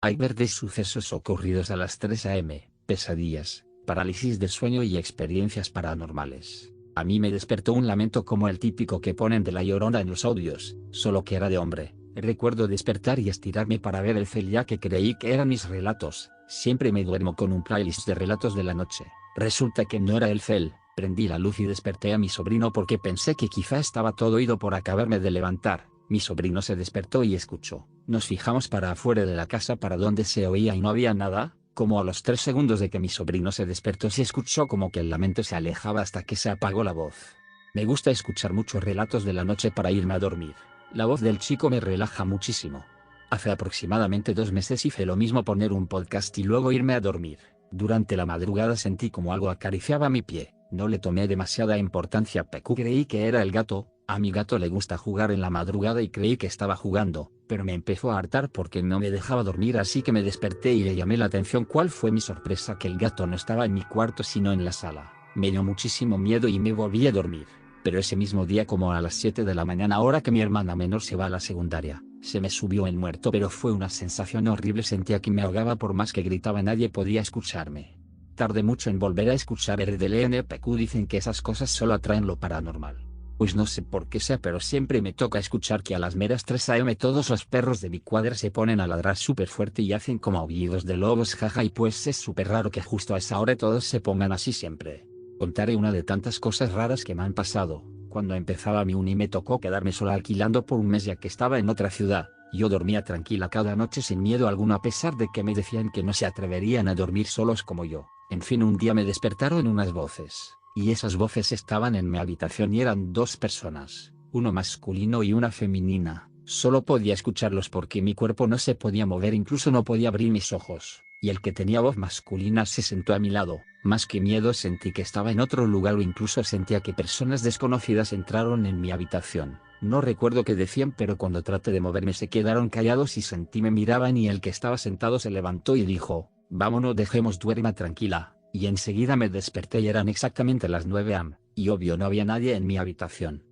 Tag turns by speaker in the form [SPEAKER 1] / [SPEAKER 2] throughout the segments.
[SPEAKER 1] Iceberg de sucesos ocurridos a las 3 a.m., pesadillas, parálisis del sueño y experiencias paranormales. A mí me despertó un lamento como el típico que ponen de La Llorona en los audios, solo que era de hombre. Recuerdo despertar y estirarme para ver el cel ya que creí que eran mis relatos. Siempre me duermo con un playlist de relatos de la noche. Resulta que no era el cel. Prendí la luz y desperté a mi sobrino porque pensé que quizá estaba todo ido por acabarme de levantar. Mi sobrino se despertó y escuchó. Nos fijamos para afuera de la casa para donde se oía y no había nada. Como a los 3 segundos de que mi sobrino se despertó se escuchó como que el lamento se alejaba hasta que se apagó la voz. Me gusta escuchar muchos relatos de la noche para irme a dormir. La voz del chico me relaja muchísimo. Hace aproximadamente 2 meses hice lo mismo, poner un podcast y luego irme a dormir. Durante la madrugada sentí como algo acariciaba mi pie. No le tomé demasiada importancia, creí que era el gato. A mi gato le gusta jugar en la madrugada y creí que estaba jugando, pero me empezó a hartar porque no me dejaba dormir, así que me desperté y le llamé la atención. ¿Cuál fue mi sorpresa? Que el gato no estaba en mi cuarto sino en la sala. Me dio muchísimo miedo y me volví a dormir. Pero ese mismo día, como a las 7 de la mañana hora que mi hermana menor se va a la secundaria, se me subió el muerto, pero fue una sensación horrible. Sentía que me ahogaba, por más que gritaba nadie podía escucharme. Tardé mucho en volver a escuchar RDLNPQ. Dicen que esas cosas solo atraen lo paranormal. Pues no sé por qué sea, pero siempre me toca escuchar que a las meras 3 a.m. todos los perros de mi cuadra se ponen a ladrar súper fuerte y hacen como aullidos de lobos, jaja, y pues es súper raro que justo a esa hora todos se pongan así siempre. Contaré una de tantas cosas raras que me han pasado. Cuando empezaba mi uni me tocó quedarme sola alquilando por un mes ya que estaba en otra ciudad. Yo dormía tranquila cada noche sin miedo alguno, a pesar de que me decían que no se atreverían a dormir solos como yo. En fin, un día me despertaron unas voces. Y esas voces estaban en mi habitación y eran 2 personas, uno masculino y una femenina. Solo podía escucharlos porque mi cuerpo no se podía mover, incluso no podía abrir mis ojos. Y el que tenía voz masculina se sentó a mi lado. Más que miedo sentí que estaba en otro lugar, o incluso sentía que personas desconocidas entraron en mi habitación. No recuerdo qué decían, pero cuando traté de moverme se quedaron callados y sentí me miraban, y el que estaba sentado se levantó y dijo: vámonos, dejemos, duerma tranquila. Y enseguida me desperté y eran exactamente las 9 am, y obvio no había nadie en mi habitación.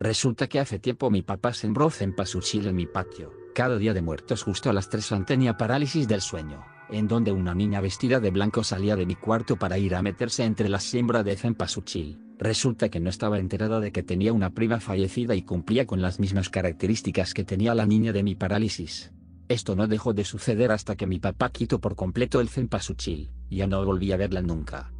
[SPEAKER 1] Resulta que hace tiempo mi papá sembró cempasúchil en mi patio. Cada día de muertos justo a las 3 am tenía parálisis del sueño, en donde una niña vestida de blanco salía de mi cuarto para ir a meterse entre la siembra de cempasúchil. Resulta que no estaba enterada de que tenía una prima fallecida y cumplía con las mismas características que tenía la niña de mi parálisis. Esto no dejó de suceder hasta que mi papá quitó por completo el cempasúchil. Ya no volví a verla nunca.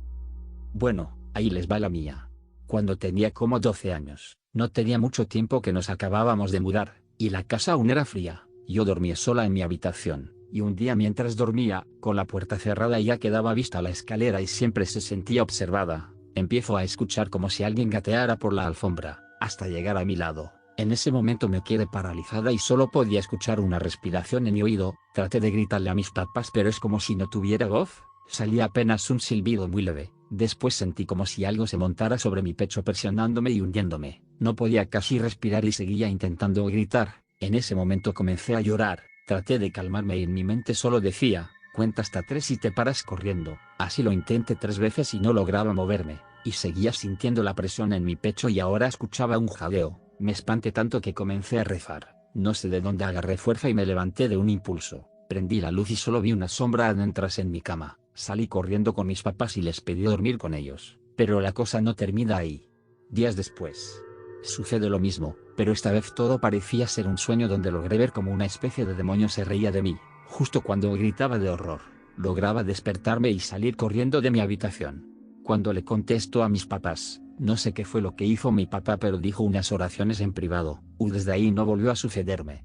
[SPEAKER 1] Bueno, ahí les va la mía. Cuando tenía como 12 años, no tenía mucho tiempo que nos acabábamos de mudar, y la casa aún era fría. Yo dormía sola en mi habitación, y un día mientras dormía, con la puerta cerrada y ya quedaba vista la escalera y siempre se sentía observada, empiezo a escuchar como si alguien gateara por la alfombra, hasta llegar a mi lado. En ese momento me quedé paralizada y solo podía escuchar una respiración en mi oído. Traté de gritarle a mis papás, pero es como si no tuviera voz. Salía apenas un silbido muy leve. Después sentí como si algo se montara sobre mi pecho presionándome y hundiéndome. No podía casi respirar y seguía intentando gritar. En ese momento comencé a llorar. Traté de calmarme y en mi mente solo decía: cuenta hasta 3 y te paras corriendo. Así lo intenté 3 veces y no lograba moverme, y seguía sintiendo la presión en mi pecho y ahora escuchaba un jadeo. Me espanté tanto que comencé a rezar. No sé de dónde agarré fuerza y me levanté de un impulso. Prendí la luz y solo vi una sombra adentras en mi cama. Salí corriendo con mis papás y les pedí dormir con ellos. Pero la cosa no termina ahí. Días después, sucede lo mismo, pero esta vez todo parecía ser un sueño donde logré ver como una especie de demonio se reía de mí. Justo cuando gritaba de horror, lograba despertarme y salir corriendo de mi habitación. Cuando le contesto a mis papás, no sé qué fue lo que hizo mi papá, pero dijo unas oraciones en privado, y desde ahí no volvió a sucederme.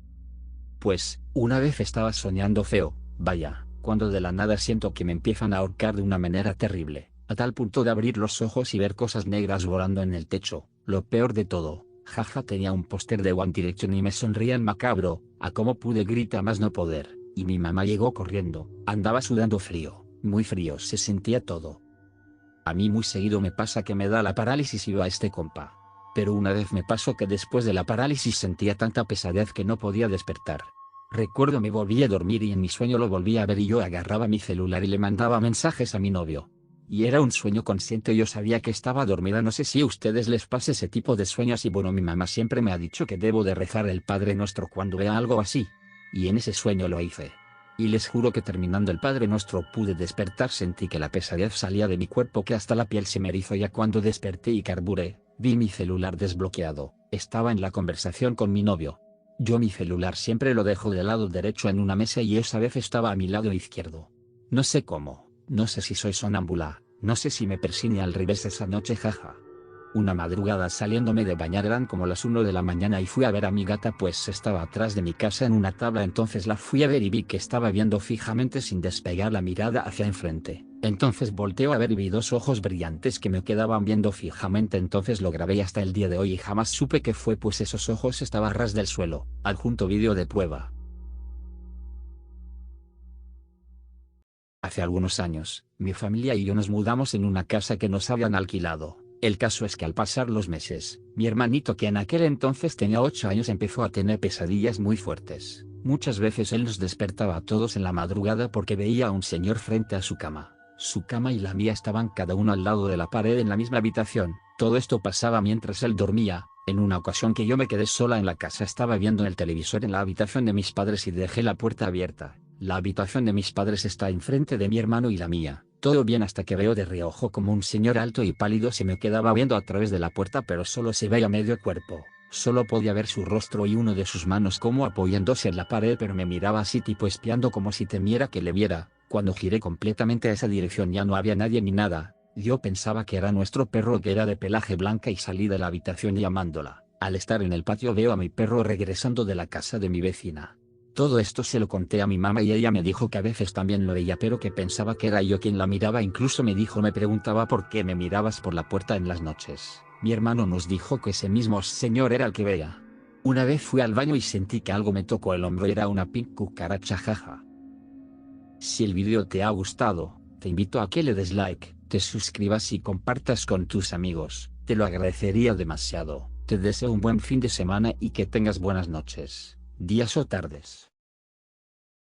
[SPEAKER 1] Pues, una vez estaba soñando feo, vaya, cuando de la nada siento que me empiezan a ahorcar de una manera terrible, a tal punto de abrir los ojos y ver cosas negras volando en el techo. Lo peor de todo, jaja, tenía un póster de One Direction y me sonrían macabro. A cómo pude gritar más no poder, y mi mamá llegó corriendo. Andaba sudando frío, muy frío se sentía todo. A mí muy seguido me pasa que me da la parálisis y va a este compa. Pero una vez me pasó que después de la parálisis sentía tanta pesadez que no podía despertar. Recuerdo me volví a dormir y en mi sueño lo volví a ver y yo agarraba mi celular y le mandaba mensajes a mi novio. Y era un sueño consciente, yo sabía que estaba dormida. No sé si a ustedes les pasa ese tipo de sueños, y bueno, mi mamá siempre me ha dicho que debo de rezar el Padre Nuestro cuando vea algo así. Y en ese sueño lo hice. y les juro que terminando el Padre Nuestro pude despertar, sentí que la pesadez salía de mi cuerpo, que hasta la piel se me erizó. Ya cuando desperté y carburé, vi mi celular desbloqueado, estaba en la conversación con mi novio. Yo mi celular siempre lo dejo del lado derecho en una mesa y esa vez estaba a mi lado izquierdo. No sé cómo, no sé si soy sonámbula, no sé si me persiné al revés esa noche, jaja. Una madrugada saliéndome de bañar, eran como las 1 de la mañana y fui a ver a mi gata, pues estaba atrás de mi casa en una tabla. Entonces la fui a ver y vi que estaba viendo fijamente sin despegar la mirada hacia enfrente. Entonces volteo a ver y vi dos ojos brillantes que me quedaban viendo fijamente. Entonces lo grabé y hasta el día de hoy y jamás supe qué fue, pues esos ojos estaban a ras del suelo. Adjunto vídeo de prueba. Hace algunos años, mi familia y yo nos mudamos en una casa que nos habían alquilado. El caso es que al pasar los meses, mi hermanito, que en aquel entonces tenía 8 años, empezó a tener pesadillas muy fuertes. Muchas veces él nos despertaba a todos en la madrugada porque veía a un señor frente a su cama. Su cama y la mía estaban cada uno al lado de la pared en la misma habitación. Todo esto pasaba mientras él dormía. En una ocasión que yo me quedé sola en la casa, estaba viendo el televisor en la habitación de mis padres y dejé la puerta abierta. La habitación de mis padres está enfrente de mi hermano y la mía. Todo bien hasta que veo de reojo como un señor alto y pálido se me quedaba viendo a través de la puerta, pero solo se veía medio cuerpo. Solo podía ver su rostro y uno de sus manos como apoyándose en la pared, pero me miraba así tipo espiando, como si temiera que le viera. Cuando giré completamente a esa dirección ya no había nadie ni nada. Yo pensaba que era nuestro perro, que era de pelaje blanca, y salí de la habitación llamándola. Al estar en el patio veo a mi perro regresando de la casa de mi vecina. Todo esto se lo conté a mi mamá y ella me dijo que a veces también lo veía, pero que pensaba que era yo quien la miraba. Incluso me preguntaba por qué me mirabas por la puerta en las noches. Mi hermano nos dijo que ese mismo señor era el que veía. Una vez fui al baño y sentí que algo me tocó el hombro y era una pink cucaracha, jaja. Si el vídeo te ha gustado, te invito a que le des like, te suscribas y compartas con tus amigos, te lo agradecería demasiado. Te deseo un buen fin de semana y que tengas buenas noches, días o tardes.